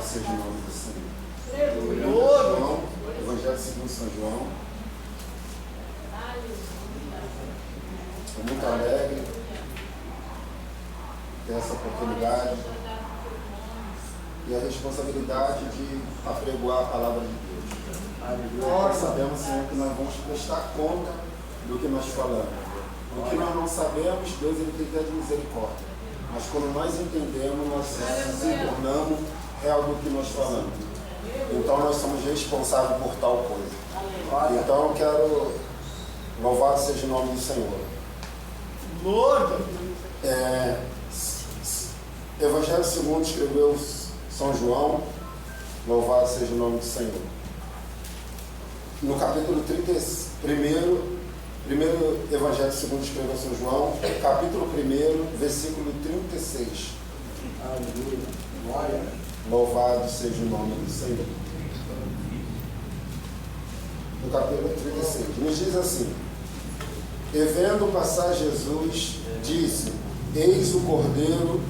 Louvado seja o nome do Senhor. João, Evangelho segundo São João. Estou muito alegre ter essa oportunidade e a responsabilidade de apregoar a palavra de Deus. Nós sabemos, Senhor, que nós vamos prestar conta do que nós falamos. O que nós não sabemos, Deus ele tem que ter misericórdia. Mas quando nós entendemos, nós se tornamos real do que nós falamos. Então nós somos responsáveis por tal coisa. Então eu quero louvar seja o nome do Senhor. Evangelho segundo escreveu São João, louvado seja o nome do Senhor. No capítulo 31, primeiro Evangelho segundo escreveu São João, capítulo 1, versículo 36. Aleluia. Glória. Louvado seja o nome do Senhor. No capítulo 36, nos diz assim: e vendo passar Jesus, disse: eis o Cordeiro,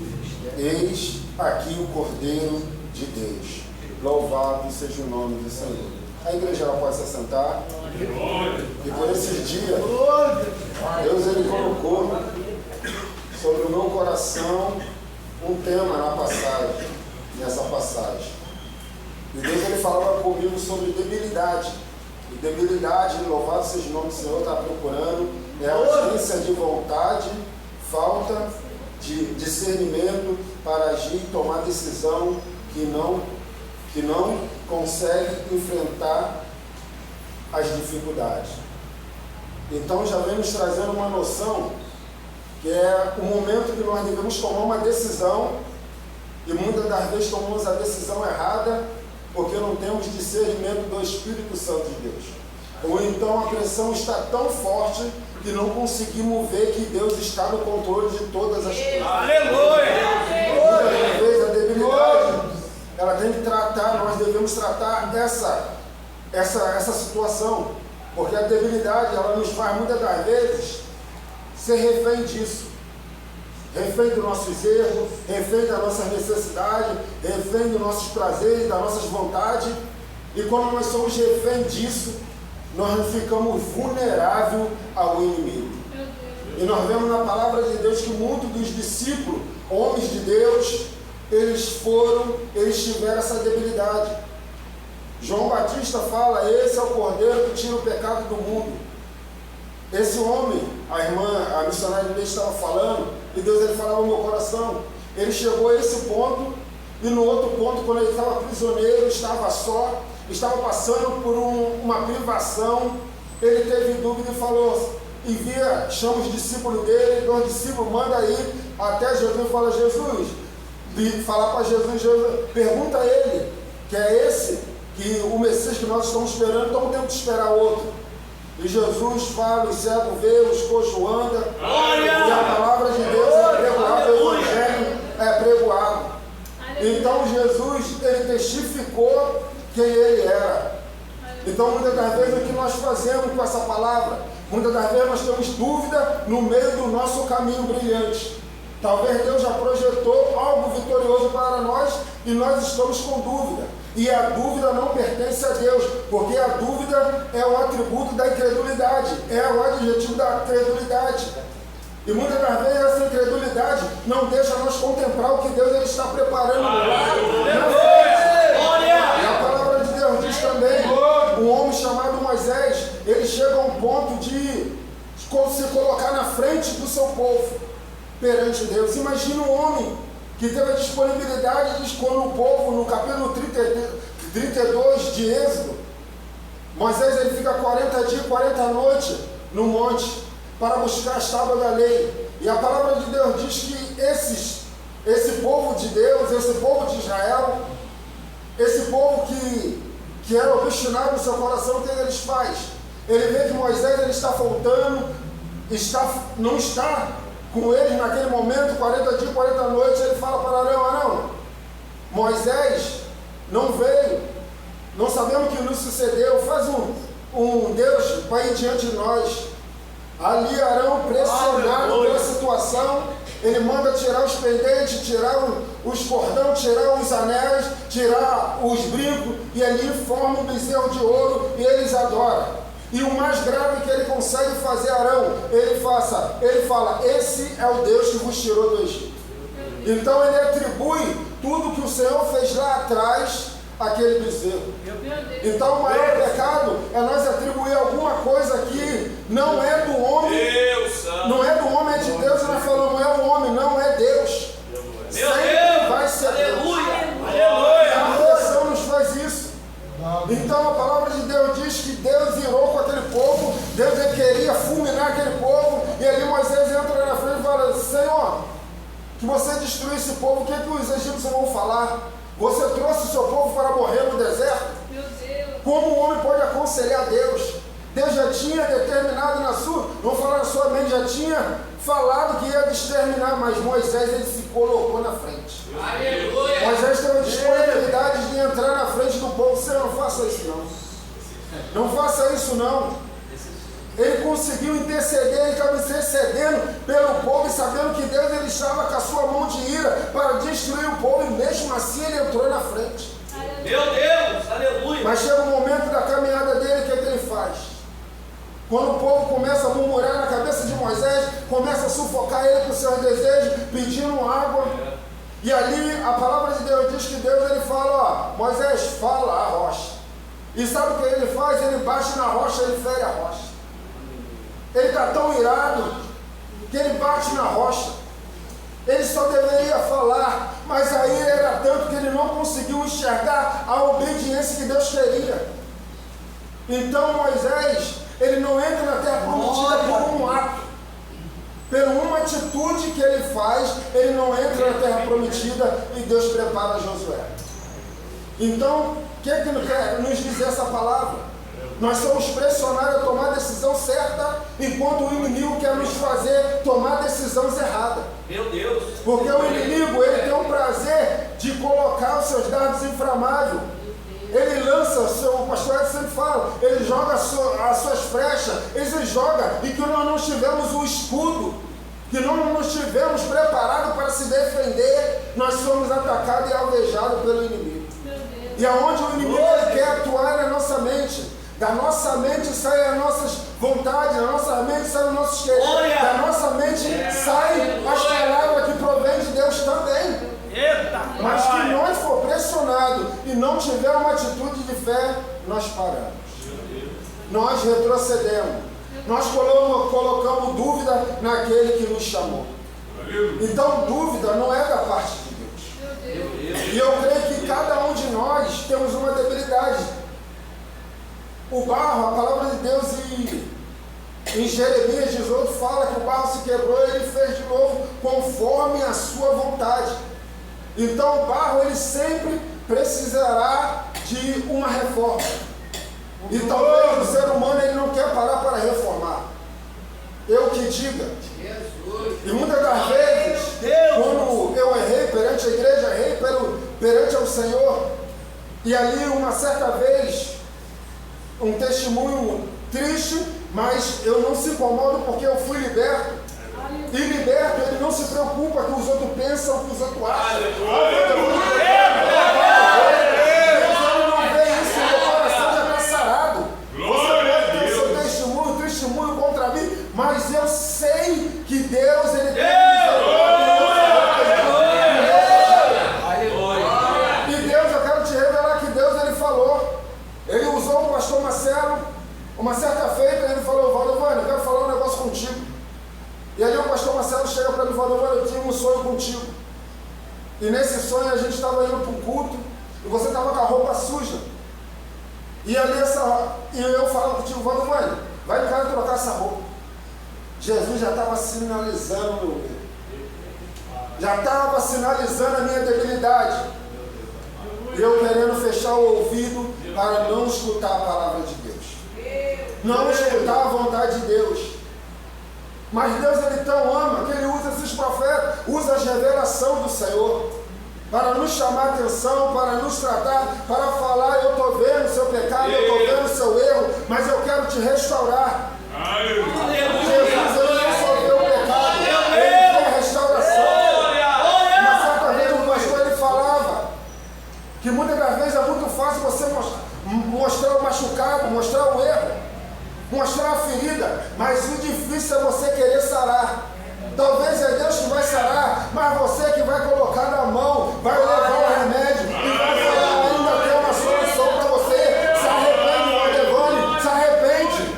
eis aqui o Cordeiro de Deus. Louvado seja o nome do Senhor. A igreja ela pode se assentar. E por esses dias, Deus ele colocou sobre o meu coração um tema na passagem, nessa passagem. E Deus ele falava comigo sobre debilidade. E debilidade, louvado seja o nome do Senhor, está procurando, é a ausência de vontade, falta de discernimento para agir e tomar decisão que não consegue enfrentar as dificuldades. Então já vem nos trazendo uma noção que é o momento que nós devemos tomar uma decisão e muitas das vezes tomamos a decisão errada porque não temos discernimento do Espírito Santo de Deus. Ou então a pressão está tão forte que não conseguimos ver que Deus está no controle de todas as coisas. Aleluia! Muitas vezes a debilidade ela tem que tratar, nós devemos tratar essa situação, porque a debilidade ela nos faz muitas das vezes ser refém disso, refém dos nossos erros, refém das nossas necessidades, refém dos nossos prazeres, das nossas vontades, e quando nós somos refém disso, nós ficamos vulneráveis ao inimigo. E nós vemos na palavra de Deus que muitos dos discípulos, homens de Deus, eles tiveram essa debilidade. João Batista fala: esse é o Cordeiro que tira o pecado do mundo. Esse homem, a missionária de Deus estava falando, e Deus ele falava no meu coração. Ele chegou a esse ponto, e no outro ponto, quando ele estava prisioneiro, estava só, estava passando por uma privação, ele teve dúvida e falou, chama os discípulos dele, os discípulos manda ir até Jesus e fala: Jesus, falar para Jesus, pergunta a ele, que é esse, que o Messias que nós estamos esperando, então temos que esperar outro. E Jesus fala, os cegos vê, os coxos andam, e a palavra de Deus é pregoada, o Evangelho é pregoado. Então Jesus, ele testificou quem ele era. Então muitas das vezes o que nós fazemos com essa palavra, muitas das vezes nós temos dúvida no meio do nosso caminho brilhante. Talvez Deus já projetou algo vitorioso para nós e nós estamos com dúvida. E a dúvida não pertence a Deus, porque a dúvida é o atributo da incredulidade, é o adjetivo da incredulidade. E muitas das vezes essa incredulidade não deixa nós contemplar o que Deus ele está preparando lá na frente. E a palavra de Deus diz também, um homem chamado Moisés, ele chega a um ponto de se colocar na frente do seu povo perante Deus. Imagina um homem que teve a disponibilidade de quando o povo, no capítulo 32 de Êxodo, Moisés ele fica 40 dias, 40 noites no monte para buscar as tábuas da lei. E a palavra de Deus diz que esse povo de Deus, esse povo de Israel, esse povo que era obstinado no seu coração, o que eles fazem? Ele vê que Moisés ele está faltando, não está com eles naquele momento, 40 dias, 40 noites, ele fala para Arão, Moisés não veio, não sabemos o que nos sucedeu, faz um Deus para ir diante de nós. Ali Arão, pressionado pela situação, ele manda tirar os pendentes, tirar os cordão, tirar os anéis, tirar os brincos, e ali forma um bezerro de ouro e eles adoram. E o mais grave que ele consegue fazer, Arão, ele fala, esse é o Deus que vos tirou do Egito. Então ele atribui tudo que o Senhor fez lá atrás àquele bezerro. Então o maior pecado é nós atribuir alguma coisa que não é do homem, não é do homem, é de Deus. E nós falamos, não é o homem, não é Deus. Sempre vai ser Deus. A criação nos faz isso. Então a palavra de Deus diz que Deus irou com aquele povo, Deus queria fulminar aquele povo, e ali Moisés entra na frente e fala, Senhor, que você destruiu esse povo, o que os egípcios vão falar? Você trouxe o seu povo para morrer no deserto? Meu Deus. Como o homem pode aconselhar Deus? Deus já tinha determinado vamos falar na sua mente, já tinha falado que ia exterminar, mas Moisés ele se colocou na frente. Aleluia. Moisés teve a disponibilidade de entrar na frente do povo. Senhor, não faça isso não. Não faça isso não. Ele conseguiu interceder, ele estava intercedendo pelo povo e sabendo que Deus ele estava com a sua mão de ira para destruir o povo, e mesmo assim ele entrou na frente. Meu Deus, aleluia. Mas chega o momento da caminhada dele, o que é que ele faz? Quando o povo começa a murmurar na cabeça de Moisés, começa a sufocar ele com seus desejos, pedindo água. E ali a palavra de Deus diz que Deus ele fala, Moisés, fala a rocha. E sabe o que ele faz? Ele bate na rocha, ele fere a rocha. Ele está tão irado que ele bate na rocha. Ele só deveria falar, mas aí era tanto que ele não conseguiu enxergar a obediência que Deus queria. Então Moisés, ele não entra na terra prometida por um ato, por uma atitude que ele faz, ele não entra na terra prometida e Deus prepara Josué. Então, o que quer nos dizer essa palavra? Nós somos pressionados a tomar a decisão certa, enquanto o inimigo quer nos fazer tomar decisões erradas. Meu Deus. Porque o inimigo, ele tem o prazer de colocar os seus dardos inflamáveis. Ele lança, o pastor Edson sempre fala, ele joga as suas flechas, ele joga, e que nós não tivemos o escudo, que nós não estivemos preparados para se defender, nós somos atacados e alvejados pelo inimigo. E aonde o inimigo ele quer atuar na nossa mente. Da nossa mente saem as nossas vontades, da nossa mente saem os nossos quereres, da nossa mente saem as palavras que provêm de Deus também. Mas que nós for pressionado e não tiver uma atitude de fé, nós paramos. Nós retrocedemos. Nós colocamos dúvida naquele que nos chamou. Então dúvida não é da parte de Deus. E eu creio que cada um de nós temos uma debilidade. O barro, a palavra de Deus em Jeremias 18 fala que o barro se quebrou e ele fez de novo conforme a sua vontade. Então o barro ele sempre precisará de uma reforma. E talvez o ser humano ele não quer parar para reformar. Eu que diga. E muitas das vezes, quando eu errei perante a igreja, errei perante ao Senhor, e ali uma certa vez, um testemunho triste, mas eu não se incomodo porque eu fui liberto. E liberto, ele não se preocupa que os outros pensam, que os outros acham. Ele não vê isso, meu coração já está sarado. Você pode ter o seu testemunho contra mim, mas eu sei que Deus, ele tem e Deus, eu quero te revelar que Deus, ele falou. Ele usou o pastor Marcelo, uma certa feita, ele falou, Valdovani, eu quero falar um negócio contigo. E aí o pastor Marcelo chega para mim e fala, eu tinha um sonho contigo. E nesse sonho a gente estava indo para um culto, e você estava com a roupa suja. E ali eu falava contigo, Valdovani, vai em casa trocar essa roupa. Jesus já estava sinalizando o meu erro. Já estava sinalizando a minha debilidade. E eu querendo fechar o ouvido para não escutar a palavra de Deus. Não escutar a vontade de Deus. Mas Deus ele tão ama que ele usa esses profetas, usa as revelações do Senhor para nos chamar a atenção, para nos tratar, para falar, eu estou vendo o seu pecado, eu estou vendo o seu erro, mas eu quero te restaurar. Jesus ele não só vê o pecado, ele quer a restauração. difícil é você querer sarar. Talvez é Deus que vai sarar, mas você que vai colocar na mão, vai levar o remédio e vai falar, ainda tem uma solução para você. Se arrepende, Waldevone, se arrepende.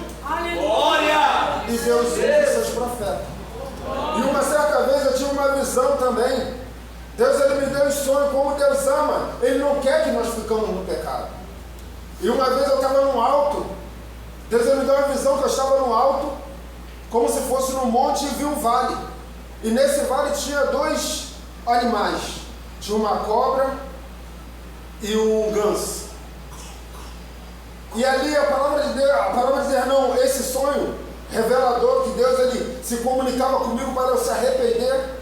Glória! E Deus usa seus profetas. E uma certa vez eu tive uma visão também. Deus, Ele me deu um sonho, como Deus ama. Ele não quer que nós ficamos no pecado. E uma vez eu estava no alto. Deus, Ele me deu uma visão que eu estava no alto, como se fosse num monte, e vi um vale. E nesse vale tinha dois animais. Tinha uma cobra e um ganso. E ali a palavra de Deus, não, esse sonho revelador que Deus, Ele se comunicava comigo para eu se arrepender.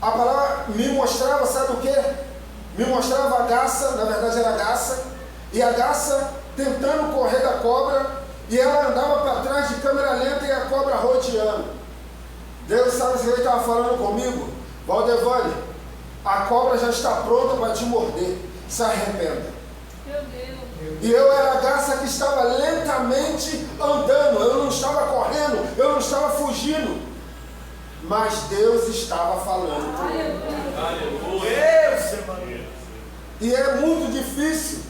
A palavra me mostrava, sabe o quê? Me mostrava a garça, na verdade era a garça, e a garça tentando correr da cobra, e ela andava para trás de câmera lenta e a cobra rodeando. Deus, sabe se Ele estava falando comigo? Waldevone, a cobra já está pronta para te morder, se arrependa. Meu Deus. E eu era a garça que estava lentamente andando, eu não estava correndo, eu não estava fugindo, mas Deus estava falando comigo. E é muito difícil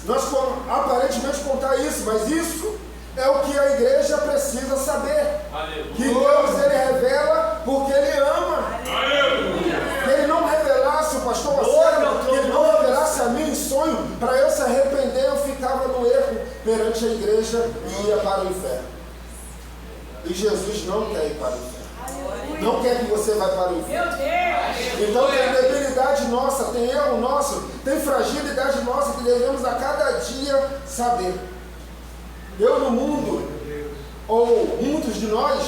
nós aparentemente contar isso, mas isso é o que a igreja precisa saber. Que Deus, Ele revela porque Ele ama. Que Ele não revelasse, o pastor Marcelo, que Ele não revelasse a mim em sonho, para eu se arrepender, eu ficava no erro perante a igreja e ia para o inferno. E Jesus não quer ir para o inferno. Não quer que você vá para o inferno. Então tem debilidade nossa, tem erro nosso, tem fragilidade nossa que devemos a cada dia saber. Eu no mundo, ou muitos de nós,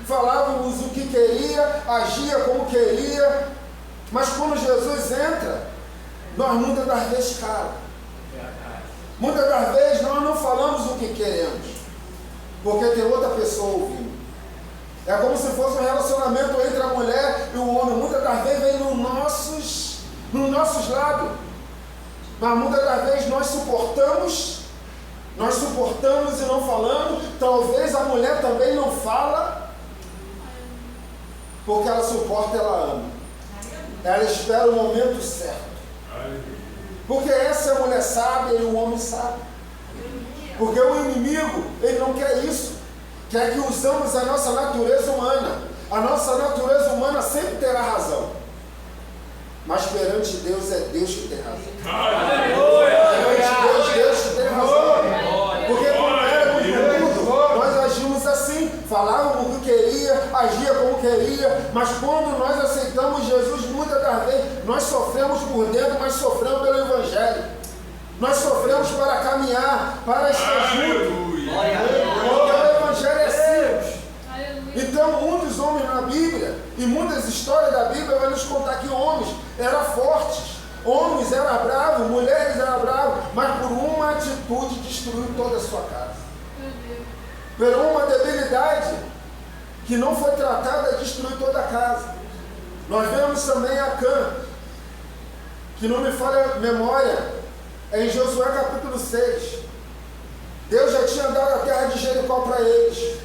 falávamos o que queria, agia como queria, mas quando Jesus entra, nós muitas das vezes calamos. Muitas das vezes nós não falamos o que queremos, porque tem outra pessoa ouvindo. É como se fosse um relacionamento entre a mulher e o homem. Muitas das vezes vem nos nossos lados. Mas muitas das vezes nós suportamos e não falamos. Talvez a mulher também não fala, porque ela suporta e ela ama. Ela espera o momento certo. Porque essa é a mulher sábia e o homem sabe. Porque o inimigo, ele não quer isso. Quer que usamos a nossa natureza humana. A nossa natureza humana sempre terá razão. Mas perante Deus é Deus que tem razão. Perante Deus, Deus que tem razão. Porque quando éramos no mundo, nós agimos assim. Falávamos o que queria, agia como queria. Mas quando nós aceitamos Jesus, muitas das vezes, nós sofremos por dentro, mas sofremos pelo Evangelho. Nós sofremos para caminhar, para estar juntos. Porque o Evangelho é simples. Então, muitos homens na Bíblia, e muitas histórias da Bíblia vai nos contar que homens eram fortes, homens eram bravos, mulheres eram bravas, mas por uma atitude destruiu toda a sua casa. Por uma debilidade que não foi tratada, destruiu toda a casa. Nós vemos também Acã, que não me falha a memória, é em Josué capítulo 6. Deus já tinha dado a terra de Jericó para eles.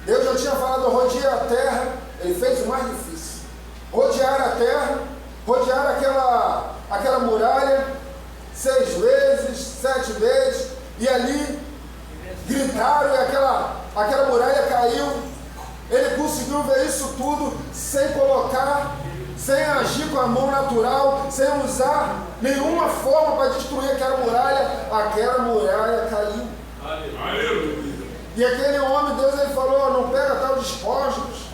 Deus já tinha falado, rodear a terra. Ele fez o mais difícil. Rodear a terra, rodear aquela muralha 6 vezes, 7 vezes. E ali gritaram e aquela muralha caiu. Ele conseguiu ver isso tudo sem colocar, sem agir com a mão natural, sem usar nenhuma forma para destruir aquela muralha caiu. E aquele homem, Deus, ele falou, não pega tal despojos.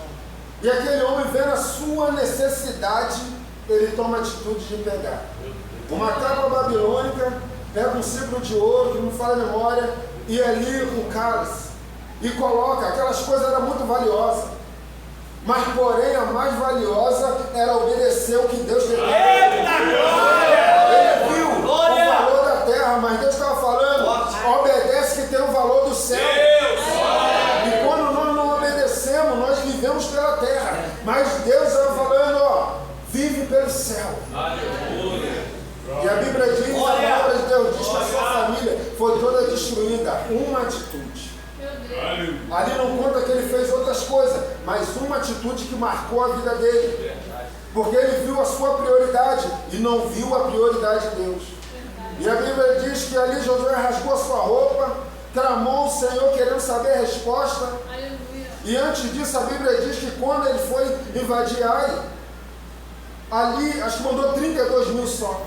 E aquele homem, vendo a sua necessidade, ele toma a atitude de pegar uma tábua babilônica, pega um ciclo de ouro, que não fala a memória, e ali um cálice, e coloca. Aquelas coisas eram muito valiosas, mas porém a mais valiosa era obedecer o que Deus queria. Ele viu o valor da terra, mas Deus estava falando, obedece que tem o valor do céu. E quando nós não obedecemos, nós vivemos pela terra, mas Deus estava falando, vive pelo céu. E a Bíblia diz, a palavra de Deus diz que a sua família foi toda destruída. Uma atitude. Ali não conta que ele fez outras coisas, mas uma atitude que marcou a vida dele. Porque ele viu a sua prioridade e não viu a prioridade de Deus. E a Bíblia diz que ali Josué rasgou a sua roupa, clamou ao Senhor querendo saber a resposta. E antes disso a Bíblia diz que quando ele foi invadir Ai, ali acho que mandou 32 mil só.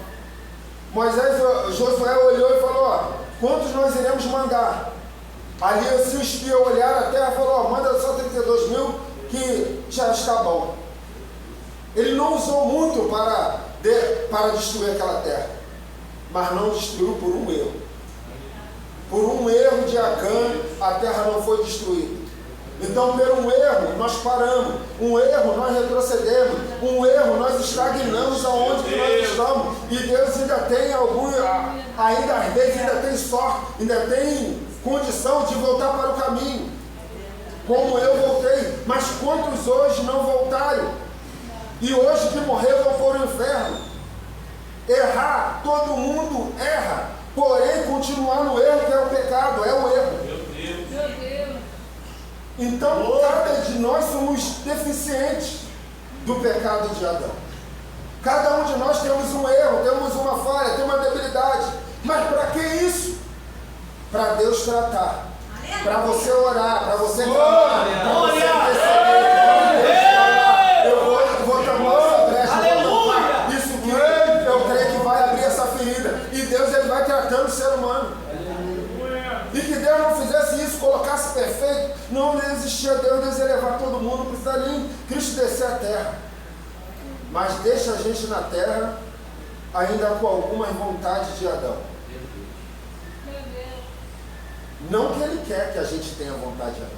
Josué olhou e falou: ó, quantos nós iremos mandar? Ali se o espião olhar a terra e falou: ó, manda só 32 mil que já está bom. Ele não usou muito para destruir aquela terra, mas não destruiu por um erro. Por um erro de Acã, a terra não foi destruída. Então, por um erro, nós paramos. Um erro, nós retrocedemos. Um erro, nós estagnamos aonde que nós estamos. E Deus ainda tem ainda às vezes, ainda tem sorte, ainda tem condição de voltar para o caminho. Como eu voltei. Mas quantos hoje não voltaram? E hoje que morreram vão para o inferno. Errar, todo mundo erra. Porém, continuar no erro, que é o pecado, é o erro. Meu Deus. Então, cada de nós somos deficientes do pecado de Adão. Cada um de nós temos um erro, temos uma falha, temos uma debilidade. Mas para que isso? Para Deus tratar. Para você orar, para você clamar, para você interceder. Eu vou tomar essa brecha, vou tapar isso que eu creio que vai abrir essa ferida. E Deus, ele vai tratando o ser humano. E que Deus não fizesse isso, colocasse perfeito, não existia Deus elevar todo mundo, não precisaria nem Cristo descer a terra. Mas deixa a gente na terra, ainda com algumas vontades de Adão. Não que ele quer que a gente tenha vontade de Adão,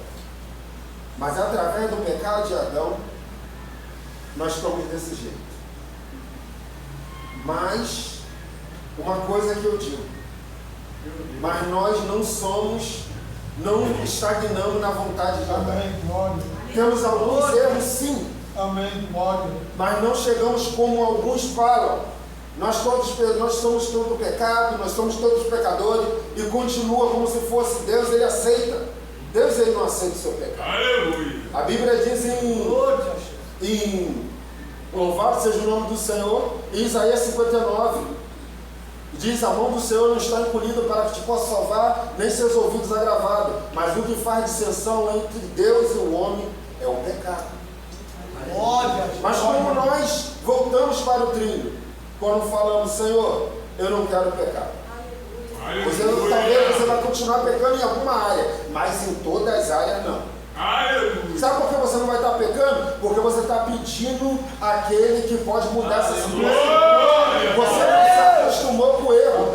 mas através do pecado de Adão, nós estamos desse jeito. Mas, uma coisa que eu digo, mas nós não estagnamos na vontade de Adão. Temos alguns erros, sim. Amém. Mas não chegamos como alguns falam. Nós somos todo pecado, nós somos todos pecadores, e continua como se fosse Deus, ele aceita. Deus, ele não aceita o seu pecado. Aleluia. A Bíblia diz em louvado seja o nome do Senhor, em Isaías 59, diz: a mão do Senhor não está encolhida para que te possa salvar, nem seus ouvidos agravados, mas o que faz dissensão entre Deus e o homem é o pecado. Mas como nós voltamos para o trilho, quando falamos: Senhor, eu não quero pecar. Talvez você vai continuar pecando em alguma área, mas em todas as áreas não. Sabe por que você não vai estar pecando? Porque você está pedindo aquele que pode mudar essa situação. Você não se acostumou com o erro.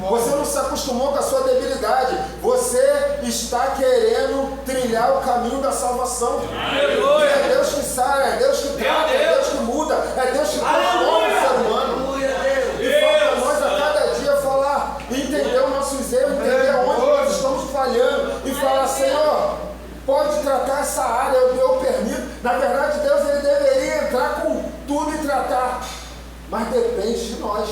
Você não se acostumou com a sua debilidade. Você está querendo trilhar o caminho da salvação. E é Deus que sai, é Deus que trata, é Deus que muda, é Deus que transforma o ser humano. E falta nós a cada dia falar, entender os nossos erros, entender onde nós estamos falhando e falar: Senhor, pode tratar essa área, eu permito. Na verdade, Deus, ele deveria entrar com tudo e tratar, mas depende de nós.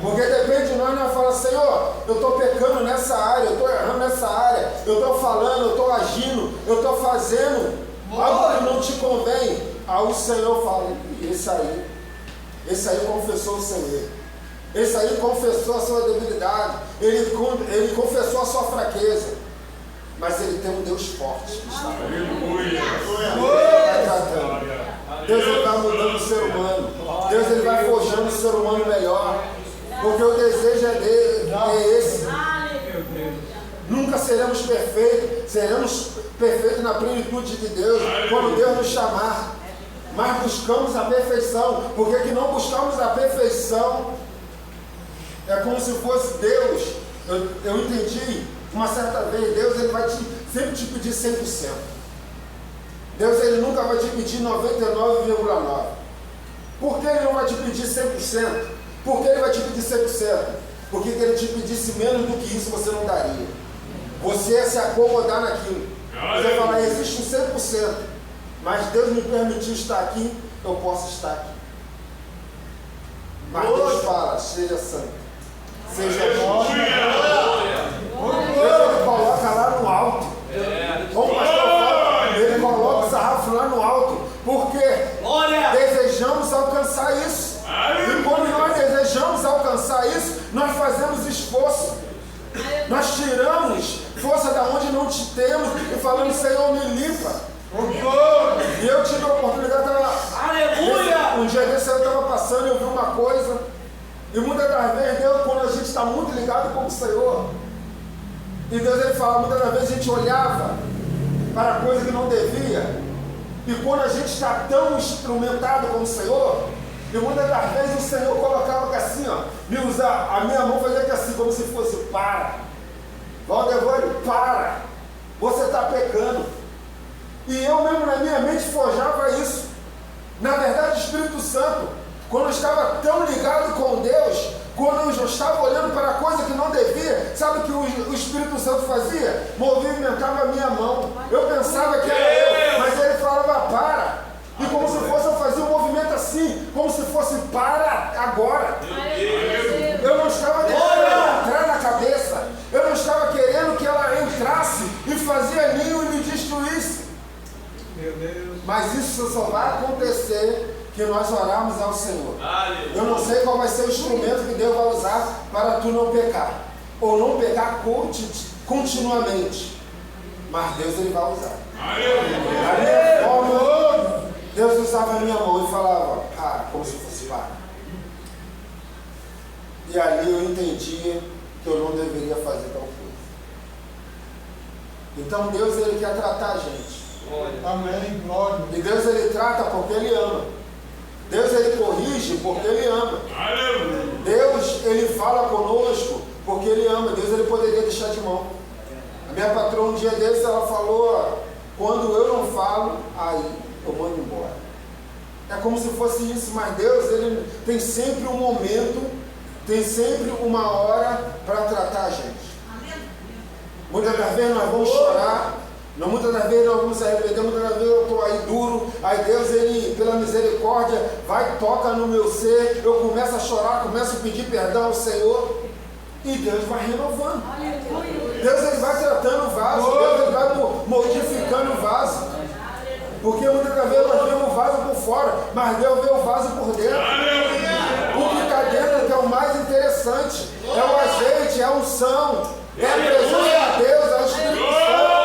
Porque depende de nós falar: Senhor, eu estou pecando nessa área, eu estou errando nessa área, eu estou falando, eu estou agindo, eu estou fazendo algo que não te convém. Aí o Senhor fala: esse aí confessou o seu erro, esse aí confessou a sua debilidade, ele confessou a sua fraqueza, mas ele tem um Deus forte que está tratando. Deus, ele vai mudando o ser humano, Deus, ele vai forjando o ser humano melhor, porque o desejo é esse. Nunca seremos perfeitos na plenitude de Deus, quando Deus nos chamar. Mas buscamos a perfeição, porque que não buscamos a perfeição é como se fosse Deus. Eu entendi uma certa vez, Deus, ele vai sempre te pedir 100%. Deus, ele nunca vai te pedir 99,9%. Por que ele não vai te pedir 100%? Por que ele vai te pedir 100%? Porque se ele te pedisse menos do que isso, você não daria. Você ia se acomodar naquilo. Você vai falar: existe um 100%. Mas Deus me permitiu estar aqui, eu posso estar aqui. Mas Deus fala: seja santo, seja bom. Deus, ele coloca lá no alto. alcançar isso. E quando nós desejamos alcançar isso, nós fazemos esforço. Nós tiramos força da onde não te temos e falamos, Senhor, me limpa. E eu tive a oportunidade, um dia desse eu estava passando e eu vi uma coisa. E muitas das vezes, Deus, quando a gente está muito ligado com o Senhor, e Deus ele fala, muitas das vezes a gente olhava para coisa que não devia. E quando a gente está tão instrumentado com o Senhor, e muitas das vezes o Senhor colocava que assim, ó, me usar, a minha mão fazia que assim, como se fosse, para. Valdevore, para. Você está pecando. E eu mesmo na minha mente forjava isso. Na verdade, o Espírito Santo, quando eu estava tão ligado com Deus, quando eu estava olhando para a coisa que não devia, sabe o que o Espírito Santo fazia? Movimentava a minha mão. Eu pensava que era eu, mas ele falava, para. E como se fosse, eu fazia um movimento assim, como se fosse, para agora. Eu não estava querendo entrar na cabeça. Eu não estava querendo que ela entrasse e fazia ninho e me destruísse. Meu Deus. Mas isso só vai acontecer que nós orarmos ao Senhor. Eu não sei qual vai ser o instrumento que Deus vai usar para tu não pecar. Ou não pecar continuamente. Mas Deus ele vai usar. A minha forma, Deus usava a minha mão e falava, para, como se fosse para. E ali eu entendia que eu não deveria fazer tal coisa. Então Deus ele quer tratar a gente. Amém, glória. E Deus ele trata porque ele ama. Deus ele corrige porque ele ama. Deus ele fala conosco porque ele ama. Deus ele poderia deixar de mão. A minha patroa um dia desses ela falou, ó, quando eu não falo, aí eu mando embora. É como se fosse isso, mas Deus ele tem sempre um momento, tem sempre uma hora para tratar a gente. Muitas das vezes nós vamos chorar. Muitas das vezes nós vamos se arrepender, muitas das vezes eu estou aí duro, aí Deus, ele, pela misericórdia, vai, toca no meu ser, eu começo a chorar, começo a pedir perdão ao Senhor, e Deus vai renovando. Deus, ele vai tratando o vaso, Deus, ele vai modificando o vaso, porque muitas das vezes nós vemos o vaso por fora, mas Deus vê o vaso por dentro. O que está dentro que é o mais interessante, é o azeite, é a unção, é a presença de Deus, é o Espírito Santo.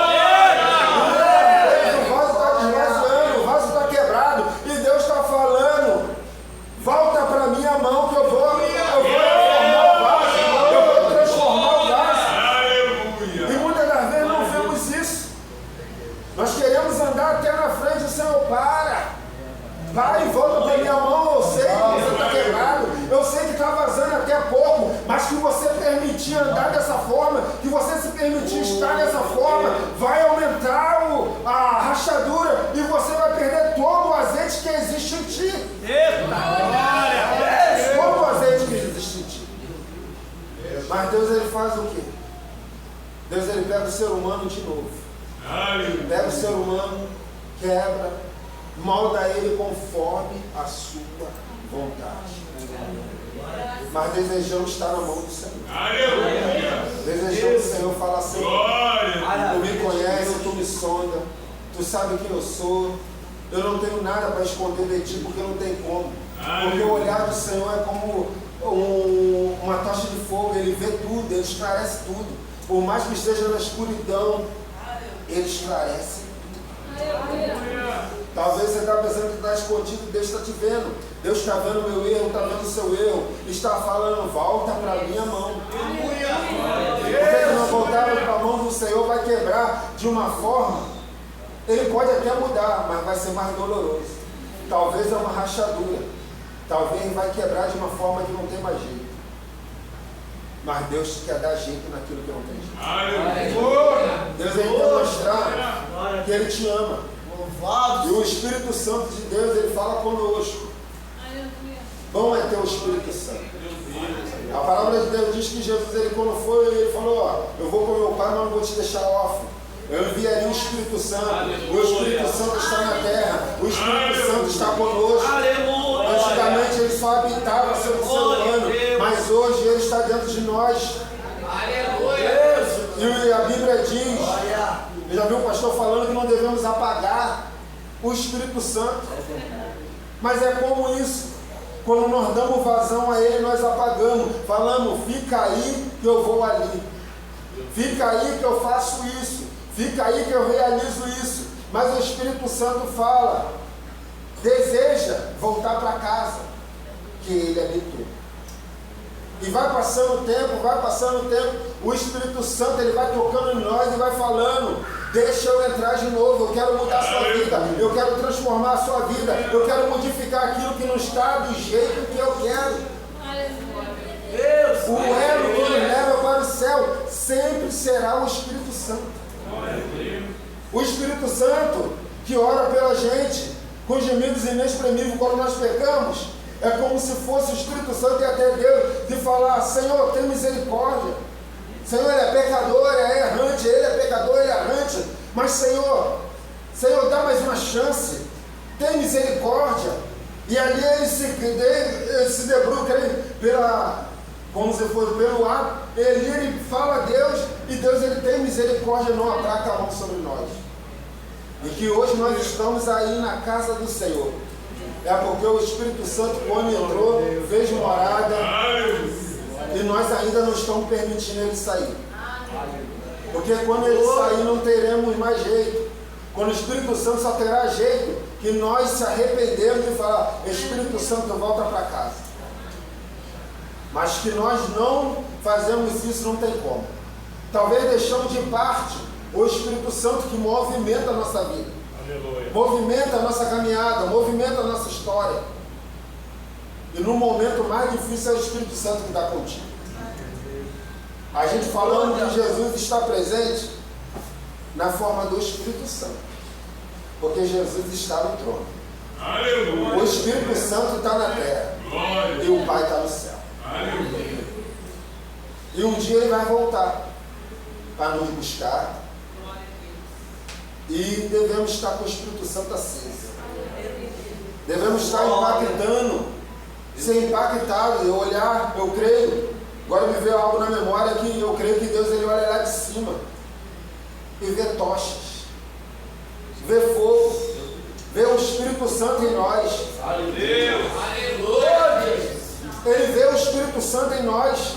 Volta para minha mão que eu vou reformar o vaso, eu vou transformar o vaso. E muitas das vezes não vemos isso. Nós queremos andar até na frente, o Senhor para e volta para minha mão. Eu sei que você está quebrado, eu sei que está vazando até pouco, mas que você permitir andar dessa forma, que você se permitir estar dessa forma, vai aumentar a rachadura e você vai perder todo o azeite que existe em ti. Todo o azeite que existe em ti. Mas Deus ele faz o quê? Deus ele pega o ser humano de novo. Pega o ser humano, quebra, molda ele conforme a sua vontade. Mas desejamos estar na mão do Senhor. Desejamos o Senhor falar assim, tu me conhece, tu me sonda, tu sabe quem eu sou. Eu não tenho nada para esconder de ti, porque não tem como. Porque o olhar do Senhor é como uma tocha de fogo, ele vê tudo, ele esclarece tudo. Por mais que esteja na escuridão, ele esclarece. Talvez você está pensando que está escondido, Deus está te vendo. Deus está vendo o meu erro, está vendo o seu erro. Está falando, volta para a minha mão. Porque não voltar para a mão do Senhor vai quebrar de uma forma. Ele pode até mudar, mas vai ser mais doloroso. Talvez é uma rachadura. Talvez vai quebrar de uma forma que não tem mais jeito. Mas Deus quer dar jeito naquilo que não tem jeito. Deus ele quer mostrar que Ele te ama. E o Espírito Santo de Deus, ele fala conosco. Bom é ter o Espírito Santo. A palavra de Deus diz que Jesus, ele quando foi, ele falou, ó, eu vou com meu Pai, mas não vou te deixar órfão. Eu enviaria o Espírito Santo. O Espírito Santo está na terra. O Espírito Santo está conosco. Antigamente ele só habitava sobre o ser humano, mas hoje ele está dentro de nós. E a Bíblia diz, eu já vi um pastor falando que não devemos apagar o Espírito Santo. Mas é como isso. Quando nós damos vazão a ele, nós apagamos, falamos, fica aí que eu vou ali, fica aí que eu faço isso, fica aí que eu realizo isso. Mas o Espírito Santo fala, deseja voltar para casa que ele habitou. E vai passando o tempo, o Espírito Santo ele vai tocando em nós e vai falando, deixa eu entrar de novo, eu quero mudar a sua vida, eu quero transformar a sua vida, eu quero modificar aquilo que não está do jeito que eu quero. O elo que nos leva para o céu sempre será o Espírito Santo. O Espírito Santo que ora pela gente com gemidos inexprimíveis quando nós pecamos, é como se fosse o Espírito Santo e até Deus de falar, Senhor, tem misericórdia. Senhor, ele é pecador, é errante, ele é pecador, ele é errante. Mas Senhor, dá mais uma chance, tem misericórdia. E ali ele se debruça como se fosse pelo ar, ele fala a Deus, e Deus ele tem misericórdia, não atraca a mão sobre nós. E que hoje nós estamos aí na casa do Senhor. É porque o Espírito Santo, quando entrou, fez morada, e nós ainda não estamos permitindo ele sair. Porque quando ele sair, não teremos mais jeito. Quando o Espírito Santo só terá jeito que nós se arrependemos e falar, Espírito Santo, volta para casa. Mas que nós não fazemos isso, não tem como. Talvez deixamos de parte o Espírito Santo que movimenta a nossa vida. Aleluia. Movimenta a nossa caminhada, movimenta a nossa história. E no momento mais difícil é o Espírito Santo que está contigo. A gente falando que Jesus está presente na forma do Espírito Santo. Porque Jesus está no trono. Aleluia. O Espírito Santo está na terra. Glória. E o Pai está no céu. Aleluia. E um dia ele vai voltar para nos buscar. E devemos estar com o Espírito Santo aceso. Devemos estar impactando, ser impactado, eu olhar, eu creio. Agora me veio algo na memória que eu creio que Deus ele olha lá de cima e vê tochas, vê fogo, vê o Espírito Santo em nós. Aleluia! Ele vê o Espírito Santo em nós.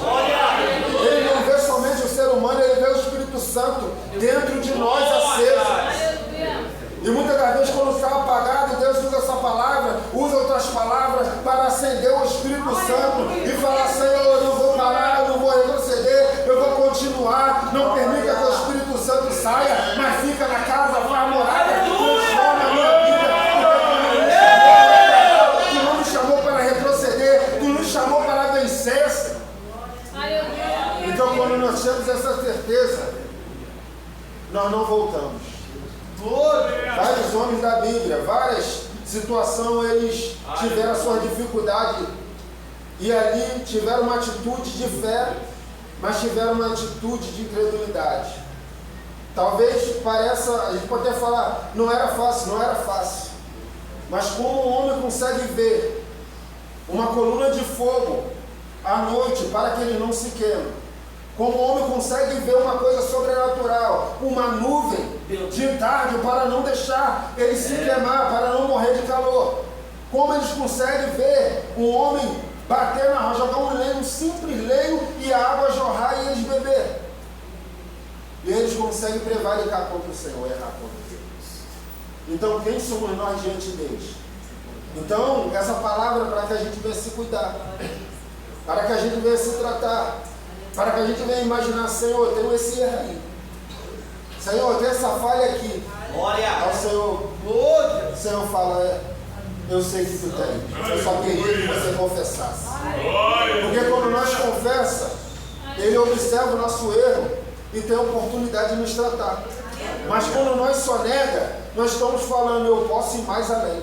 Ele não vê somente o ser humano, ele vê o Espírito Santo dentro de nós aceso. E muitas das vezes quando está apagado, Deus usa essa palavra, usa outras palavras para acender o Espírito Santo e falar, Senhor, eu não vou parar, eu não vou retroceder, eu vou continuar, não permita que o Espírito Santo saia, mas fica na casa, faz morada, transforma a minha vida. Tu não me chamou para retroceder, tu nos chamou para vencer. Então quando nós temos essa certeza, nós não voltamos. Vários homens da Bíblia, várias situações, eles tiveram a sua dificuldade e ali tiveram uma atitude de fé, mas tiveram uma atitude de incredulidade. Talvez pareça, a gente pode até falar, não era fácil, mas como um homem consegue ver uma coluna de fogo à noite para que ele não se queime? Como o homem consegue ver uma coisa sobrenatural, uma nuvem de tarde para não deixar ele se queimar, para não morrer de calor. Como eles conseguem ver um homem bater na rocha, jogar um lenho, um simples lenho e a água jorrar e eles beber. E eles conseguem prevaricar contra o Senhor, errar contra Deus. Então quem somos nós diante deles? Então essa palavra é para que a gente venha se cuidar, para que a gente venha se tratar, para que a gente venha imaginar, Senhor, eu tenho esse erro aí. Senhor, eu tenho essa falha aqui. Glória. O Senhor fala, eu sei que tu tem. Eu só queria que você confessasse. Porque quando nós confessa, Ele observa o nosso erro e tem a oportunidade de nos tratar. Mas quando nós só nega, nós estamos falando, eu posso ir mais além.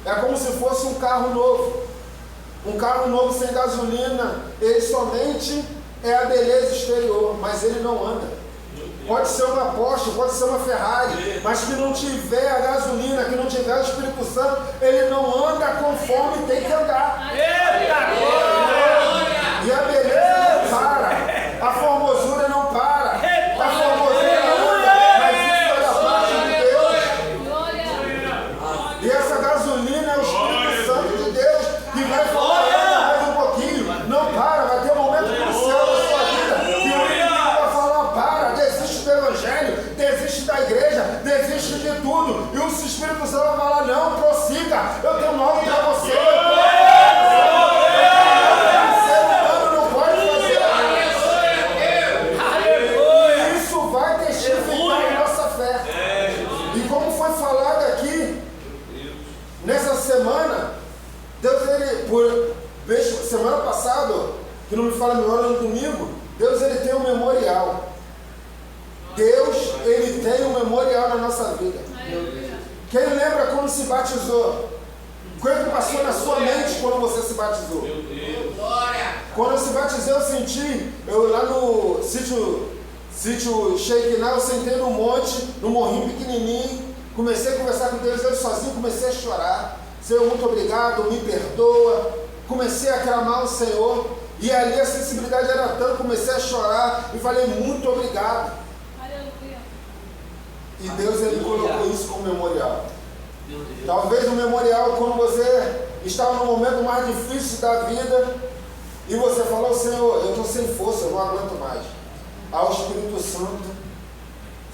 É como se fosse um carro novo. Um carro novo sem gasolina, ele somente é a beleza exterior, mas ele não anda. Pode ser uma Porsche, pode ser uma Ferrari, mas que não tiver a gasolina, que não tiver o Espírito Santo, ele não anda conforme tem que andar. E a beleza não para, a formosura não para, a formosura anda, mas isso é da parte de Deus. E essa gasolina é o Espírito Santo de Deus que vai falar. Espírito Santo vai falar, não, prossiga, eu tenho algo para você. Ser humano não pode fazer. Isso vai testificar a nossa fé. E como foi falado aqui, nessa semana, Deus, semana passada, que não me fala melhor no domingo, Deus, ele tem um memorial. Deus, ele tem um memorial na nossa vida. Quem lembra quando se batizou? O que passou na sua mente quando você se batizou? Quando eu se batizei, eu senti, eu lá no sítio Shekinah, eu sentei no monte, no morrinho pequenininho, comecei a conversar com Deus, eu sozinho comecei a chorar. Senhor, muito obrigado, me perdoa. Comecei a clamar ao Senhor, e ali a sensibilidade era tanto, comecei a chorar e falei, muito obrigado. Aleluia. E Deus, ele colocou isso como memorial. Talvez o memorial, quando você estava no momento mais difícil da vida, e você falou, Senhor, eu estou sem força, eu não aguento mais. Ao Espírito Santo,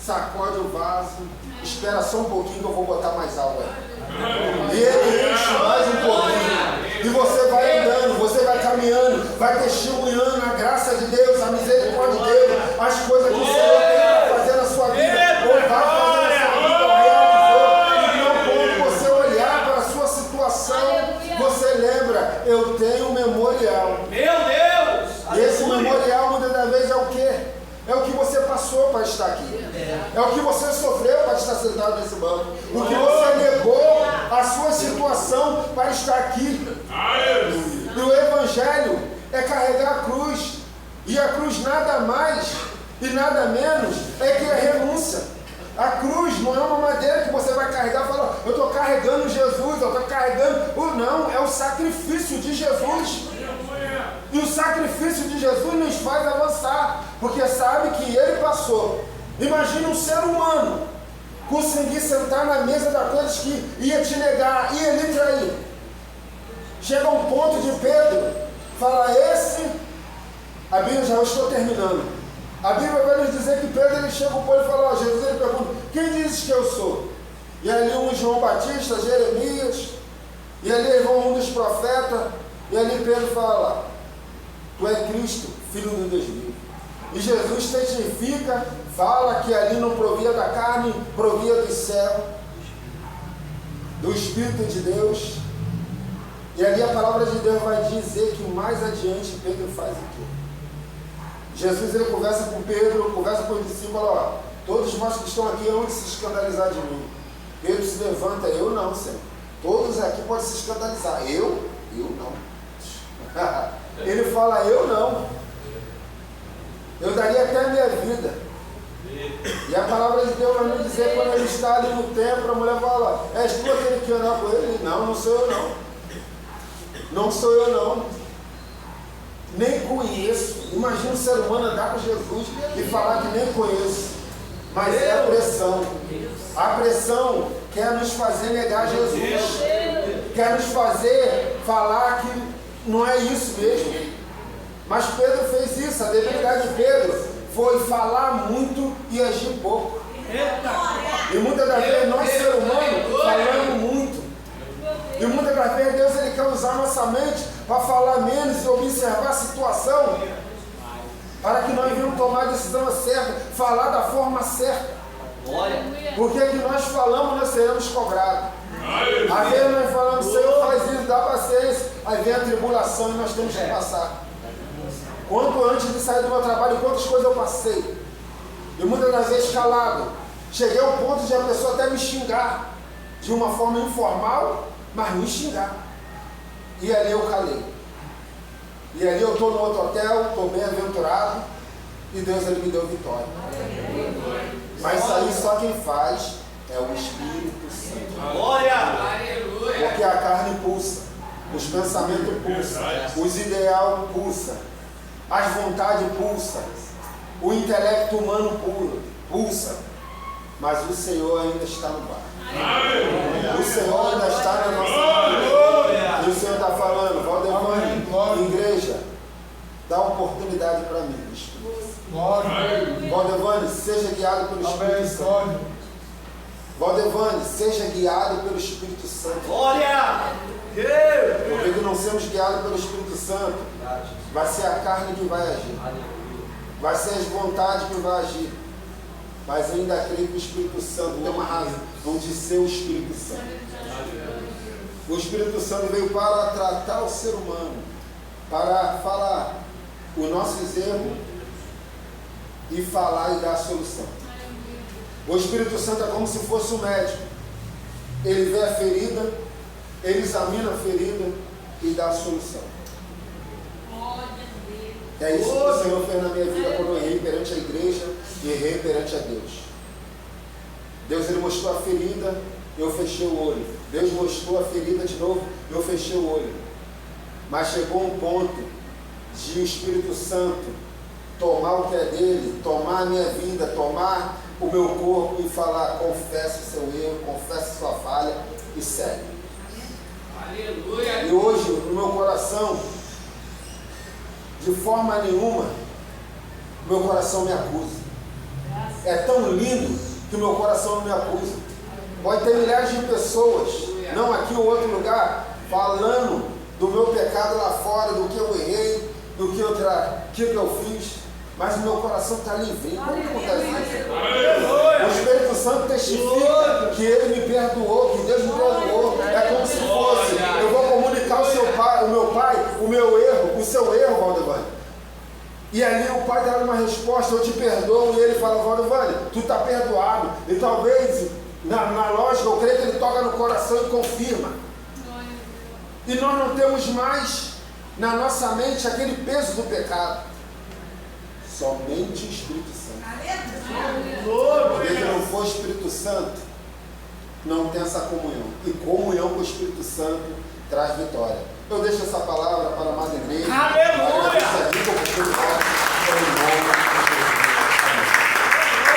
sacode o vaso, espera só um pouquinho que eu vou botar mais água aí. E ele enche mais um pouquinho. E você vai andando, você vai caminhando, vai testemunhando a graça de Deus, a misericórdia de Deus, as coisas que o Senhor tem para fazer na sua vida, ou vai fazer na sua vida, e não quando você olhar para a sua situação, você lembra, eu tenho um memorial. Meu Deus! E esse memorial, muitas das vezes, é o quê? É o que você passou para estar aqui. É o que você sofreu para estar sentado nesse banco. O que você negou a sua situação para estar aqui. E o Evangelho é carregar a cruz. E a cruz nada mais e nada menos é que a renúncia. A cruz não é uma madeira que você vai carregar e falar, eu estou carregando Jesus, eu estou carregando. Não, é o sacrifício de Jesus. E o sacrifício de Jesus nos faz avançar, porque sabe que ele passou. Imagina um ser humano conseguir sentar na mesa daqueles que ia te negar, ia lhe trair. Chega um ponto de Pedro, fala, a Bíblia, já estou terminando. A Bíblia vai nos dizer que Pedro, ele chega ao povo e fala, Jesus, ele pergunta, quem dizes que eu sou? E ali um João Batista, Jeremias, e ali vão um dos profetas, e ali Pedro fala, tu és Cristo, Filho do Deus vivo. E Jesus testifica, fala que ali não provia da carne, provia do céu, do Espírito de Deus. E ali a palavra de Deus vai dizer que mais adiante Pedro faz aquilo. Jesus, ele conversa com Pedro, conversa com os discípulos, ó, todos nós que estão aqui hão de se escandalizar de mim. Pedro se levanta, eu não, Senhor. Todos aqui podem se escandalizar. Eu não. Ele fala, eu não. Eu daria até a minha vida. E a palavra de Deus vai nos dizer, quando ele está ali no templo, a mulher fala, és tu aquele que anda com ele? Não, não sou eu não. Não sou eu não. Nem conheço. Imagina um ser humano andar com Jesus e falar que nem conheço. Mas é a pressão. A pressão quer nos fazer negar Jesus. Quer nos fazer falar que não é isso mesmo. Mas Pedro fez isso. A debilidade de Pedro foi falar muito e agir pouco. E muitas das vezes nós, ser humano, falamos muito. E muitas das vezes Deus, ele quer usar nossa mente para falar menos e observar a situação, para que nós venhamos tomar a decisão certa, falar da forma certa. Porque que nós falamos, nós seremos cobrados. Às vezes nós falamos, Senhor, faz isso, dá paciência. Aí vem a tribulação e nós temos que passar. Quanto antes de sair do meu trabalho, quantas coisas eu passei. E muitas das vezes calado. Cheguei ao ponto de a pessoa até me xingar. De uma forma informal, mas me xingar. E ali eu calei. E ali eu estou no outro hotel, estou bem aventurado. E Deus, ele me deu vitória. Mas isso aí só quem faz é o Espírito Santo. Glória! Porque a carne pulsa, os pensamentos pulsam, os ideais pulsam, as vontades pulsam, o intelecto humano pulsa, mas o Senhor ainda está no barco. O Senhor ainda está na nossa vida. E o Senhor está falando, Valdevani, igreja, dá oportunidade para mim, Valdevani, seja guiado pelo Espírito Santo. Valdevani, seja guiado guiados pelo Espírito Santo. Glória! Porque que não sermos guiados pelo Espírito Santo, vai ser a carne que vai agir. Vai ser as vontades que vai agir. Mas ainda creio que o Espírito Santo tem uma razão de ser o Espírito Santo. O Espírito Santo veio para tratar o ser humano, para falar os nossos erros e falar e dar a solução. O Espírito Santo é como se fosse um médico. Ele vê a ferida, ele examina a ferida e dá a solução. É isso que o Senhor fez na minha vida quando eu errei perante a igreja e errei perante a Deus. Deus, ele mostrou a ferida, eu fechei o olho. Deus mostrou a ferida de novo, eu fechei o olho. Mas chegou um ponto de o Espírito Santo tomar o que é dele, tomar a minha vida, tomar o meu corpo e falar: confessa o seu erro, confessa a sua falha e segue. Aleluia! E hoje, no meu coração, de forma nenhuma, meu coração me acusa. É tão lindo que meu coração não me acusa. Pode ter milhares de pessoas, não aqui ou outro lugar, falando do meu pecado lá fora, do que eu errei, do que eu fiz, mas o meu coração está livrinho. Como que acontece isso? O Espírito Santo testifica que ele me perdoou, que Deus me perdoou. É como se fosse: eu vou comunicar ao meu pai o meu erro, o seu erro, Valdevani. E ali o pai dá uma resposta: eu te perdoo. E ele fala: Valdevani, tu está perdoado. E talvez, na lógica, eu creio que ele toca no coração e confirma. E nós não temos mais na nossa mente aquele peso do pecado. Somente o Espírito Santo. Porque se não for o Espírito Santo, não tem essa comunhão. E comunhão com o Espírito Santo traz vitória. Eu deixo essa palavra para a amada igreja. Aleluia! Para que você viva a oportunidade.